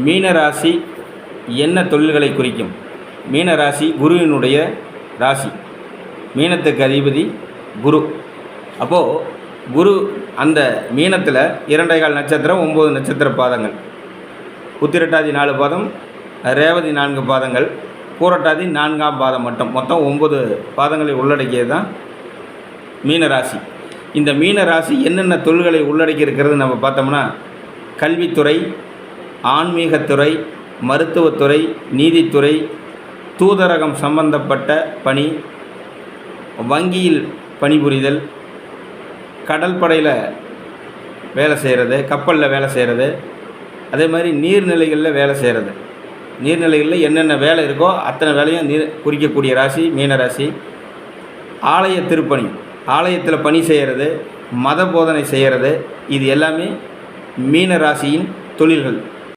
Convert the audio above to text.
மீனராசி என்ன தொழில்களை குறிக்கும்? மீனராசி குருவினுடைய ராசி. மீனத்துக்கு அதிபதி குரு. அப்போது குரு அந்த மீனத்தில் 2.25 நட்சத்திரம், 9 நட்சத்திர பாதங்கள், உத்திரட்டாதி 4 பாதம், ரேவதி 4 பாதங்கள், பூரட்டாதி 4ஆம் பாதம் மட்டும், மொத்தம் 9 பாதங்களை உள்ளடக்கியது தான் மீனராசி. இந்த மீனராசி என்னென்ன தொழில்களை உள்ளடக்கி இருக்கிறது நம்ம பார்த்தோம்னா, கல்வித்துறை, ஆன்மீகத்துறை, மருத்துவத்துறை, நீதித்துறை, தூதரகம் சம்பந்தப்பட்ட பணி, வங்கியில் பணிபுரிதல், கடற்படையில் வேலை செய்கிறது, கப்பலில் வேலை செய்கிறது, அதே மாதிரி நீர்நிலைகளில் வேலை செய்கிறது. நீர்நிலைகளில் என்னென்ன வேலை இருக்கோ அத்தனை வேலையும் குறிக்கக்கூடிய ராசி மீனராசி. ஆலய திருப்பணி, ஆலயத்தில் பணி செய்கிறது, மத போதனை செய்கிறது, இது எல்லாமே மீனராசியின் தொழில்கள்.